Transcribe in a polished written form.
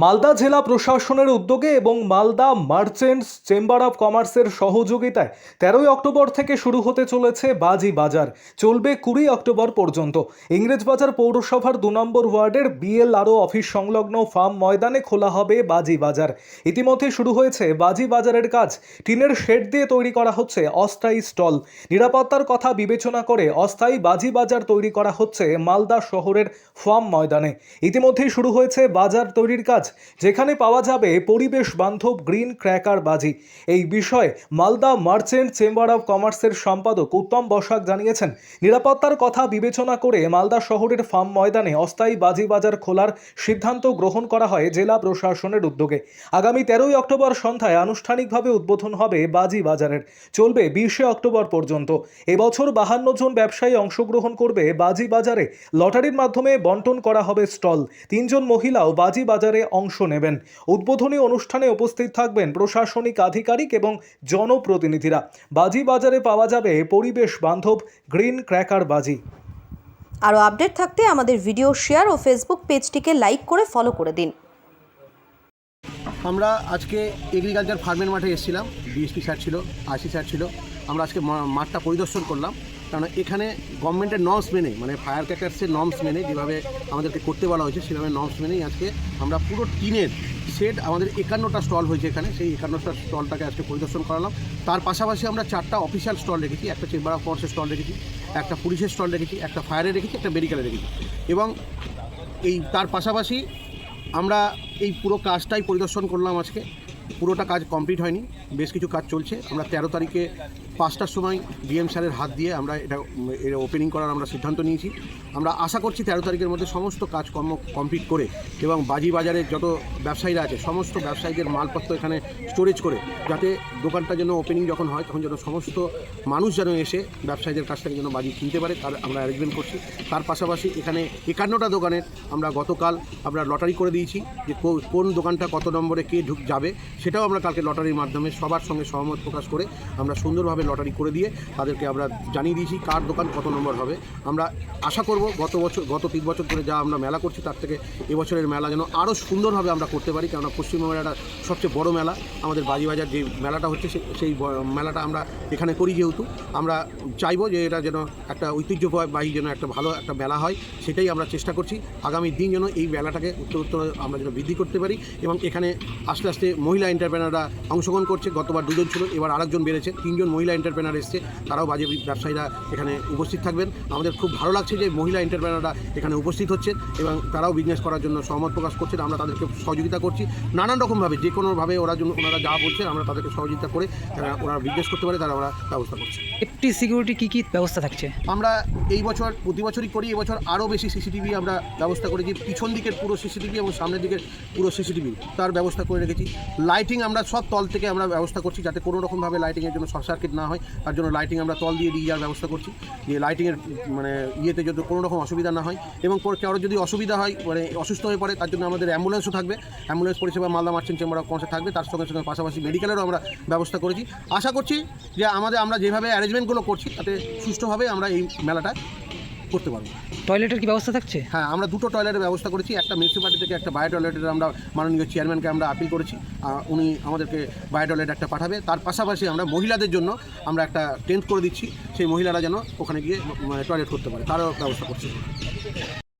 মালদা জেলা প্রশাসনের উদ্যোগে এবং মালদা মার্চেন্টস চেম্বার অফ কমার্সের সহযোগিতায় 13ই অক্টোবর থেকে শুরু হতে চলেছে বাজি বাজার। চলবে 20 অক্টোবর পর্যন্ত। ইংরেজবাজার পৌরসভার 2 নম্বর ওয়ার্ডের বিএলআরও অফিস সংলগ্ন ফার্ম ময়দানে খোলা হবে বাজি বাজার। ইতিমধ্যে শুরু হয়েছে বাজি বাজারের কাজ। টিনের শেড দিয়ে তৈরি করা হচ্ছে অস্থায়ী স্টল। নিরাপত্তার কথা বিবেচনা করে অস্থায়ী বাজি বাজার তৈরি করা হচ্ছে মালদা শহরের ফার্ম ময়দানে। ইতিমধ্যেই শুরু হয়েছে বাজার তৈরির কাজ, যেখানে পাওয়া যাবে পরিবেশ বান্ধব গ্রিন ক্র্যাকার বাজি। এই বিষয়ে মালদা মার্চেন্ট চেম্বার অফ কমার্সের সম্পাদক উত্তম বসাক জানিয়েছেন, নিরাপত্তার কথা বিবেচনা করে মালদা শহরের ফার্ম ময়দানে অস্থায়ী বাজি বাজার খোলার সিদ্ধান্ত গ্রহণ করা হয় জেলা প্রশাসনের উদ্যোগে। আগামী 13ই অক্টোবর সন্ধ্যায় আনুষ্ঠানিকভাবে উদ্বোধন হবে বাজি বাজারের। চলবে 20শে অক্টোবর পর্যন্ত। এবছর 52 জন ব্যবসায়ী অংশগ্রহণ করবে বাজি বাজারে। লটারির মাধ্যমে বন্টন করা হবে স্টল। 3 জন মহিলাও বাজি বাজারে অংশ নেবেন। উদ্বোধনী অনুষ্ঠানে উপস্থিত থাকবেন প্রশাসনিক আধিকারিক এবং জনপ্রতিনিধিরা। বাজি বাজারে পাওয়া যাবে পরিবেশ বান্ধব গ্রিন ক্র্যাকার বাজি। আরও আপডেট থাকতে আমাদের ভিডিও শেয়ার ও ফেসবুক পেজটিকে লাইক করে ফলো করে দিন। আমরা আজকে এগ্রিকালচার ফার্মের মাঠে এসেছিলাম। ডিএসপি স্যার ছিল, আইসি স্যার ছিল। আমরা আজকে মাঠটা পরিদর্শন করলাম, কারণ এখানে গভর্নমেন্টের নর্মস মেনে, মানে ফায়ার ক্র্যাকার্সের নর্মস মেনে যেভাবে আমাদেরকে করতে বলা হয়েছে সেভাবে নর্মস মেনেই আজকে আমরা পুরো টিনের সেট, আমাদের 51টা স্টল হয়েছে এখানে, সেই 51টা স্টলটাকে আজকে পরিদর্শন করালাম। তার পাশাপাশি আমরা 4টা অফিসিয়াল স্টল রেখেছি। একটা চেম্বার অফ কমার্সের স্টল রেখেছি, একটা পুলিশের স্টল রেখেছি, একটা ফায়ারে রেখেছি, একটা মেডিকেলে রেখেছি। এবং তার পাশাপাশি আমরা এই পুরো কাজটাই পরিদর্শন করলাম আজকে। পুরোটা কাজ কমপ্লিট হয়নি, বেশ কিছু কাজ চলছে। আমরা 13 তারিখে 5টার সময় ডিএম স্যারের হাত দিয়ে আমরা এটা ওপেনিং করার আমরা সিদ্ধান্ত নিয়েছি। আমরা আশা করছি 13 তারিখের মধ্যে সমস্ত কাজকর্ম কমপ্লিট করে এবং বাজি বাজারের যত ব্যবসায়ীরা আছে সমস্ত ব্যবসায়ীদের মালপত্র এখানে স্টোরেজ করে, যাতে দোকানটা যেন ওপেনিং যখন হয় তখন যেন সমস্ত মানুষ যেন এসে ব্যবসায়ীদের কাছ থেকে যেন বাজি কিনতে পারে, তার আমরা অ্যারেঞ্জমেন্ট করছি। তার পাশাপাশি এখানে 51টা দোকানের আমরা গতকাল আমরা লটারি করে দিয়েছি, যে কোন দোকানটা কত নম্বরে কে যাবে সেটাও আমরা কালকে লটারির মাধ্যমে সবার সঙ্গে সহমত প্রকাশ করে আমরা সুন্দরভাবে লটারি করে দিয়ে তাদেরকে আমরা জানিয়ে দিয়েছি কার দোকান কত নম্বর হবে। আমরা আশা করব গত 3 বছর ধরে যা আমরা মেলা করছি তার থেকে এবছরের মেলা যেন আরও সুন্দরভাবে আমরা করতে পারি, কেননা পশ্চিমবঙ্গের একটা সবচেয়ে বড় মেলা আমাদের বাজি বাজার যে মেলাটা হচ্ছে, সেই মেলাটা আমরা এখানে করি। যেহেতু আমরা চাইবো যে এটা যেন একটা ঐতিহ্যবাহী যেন একটা ভালো একটা মেলা হয়, সেটাই আমরা চেষ্টা করছি। আগামী দিন যেন এই মেলাটাকে উত্তরোত্তর আমরা যেন বৃদ্ধি করতে পারি। এবং এখানে আস্তে আস্তে মহিলা এন্টারপ্রেনাররা অংশগ্রহণ করছে। গতবার 2 জন ছিল, এবার আরেকজন বেড়েছে, 3 জন মহিলা এন্টারপ্রেনার এসছে। তারাও বাজি ব্যবসায়ীরা এখানে উপস্থিত থাকবেন। আমাদের খুব ভালো লাগছে যে মহিলা এন্টারপ্রেনাররা এখানে উপস্থিত হচ্ছেন এবং তারাও বিজনেস করার জন্য সহমত প্রকাশ করছেন। আমরা তাদেরকে সহযোগিতা করছি নানান রকমভাবে, যে কোনোভাবে ওনারা যা বলছেন আমরা তাদেরকে সহযোগিতা করে ওরা বিজনেস করতে পারে তারা আমরা ব্যবস্থা করছি। সেফটি সিকিউরিটি কী ব্যবস্থা থাকছে? আমরা এই বছর প্রতি বছরই করি, এবছর আরও বেশি সিসিটিভি আমরা ব্যবস্থা করেছি। পিছন দিকের পুরো সিসিটিভি এবং সামনের দিকের পুরো সিসিটিভি তার ব্যবস্থা করে রেখেছি। লাইটিং আমরা সব তল থেকে আমরা ব্যবস্থা করছি, যাতে কোনো রকমভাবে লাইটিংয়ের জন্য শর্ট সার্কিট না হয়। তার জন্য লাইটিং আমরা তল দিয়ে যাওয়ার ব্যবস্থা করছি, যে লাইটিংয়ের মানে ইয়েতে যদি কোনো রকম অসুবিধা না হয়। এবং কারোর যদি অসুবিধা হয়, মানে অসুস্থ হয়ে পড়ে, তার জন্য আমাদের অ্যাম্বুলেন্সও থাকবে। অ্যাম্বুলেন্স পরিষেবা মালদা মার্চেন্ট চেম্বার অফ কমার্সে থাকবে। তার সঙ্গে সঙ্গে পাশাপাশি মেডিকেলেরও আমরা ব্যবস্থা করেছি। আশা করছি যে আমরা যেভাবে অ্যারেঞ্জমেন্টগুলো করছি তাতে সুষ্ঠুভাবে আমরা এই মেলাটা করতে পারবো। টয়লেটের কি ব্যবস্থা থাকছে? হ্যাঁ, আমরা 2টো টয়লেটের ব্যবস্থা করেছি। একটা মিউনিসিপ্যালিটি থেকে একটা বায়ো টয়লেটের আমরা মাননীয় চেয়ারম্যানকে আমরা আপিল করেছি, উনি আমাদেরকে বায়ো টয়লেট একটা পাঠাবে। তার পাশাপাশি আমরা মহিলাদের জন্য আমরা একটা টেন্ট করে দিচ্ছি, সেই মহিলারা যেন ওখানে গিয়ে টয়লেট করতে পারে, তারও ব্যবস্থা করছি।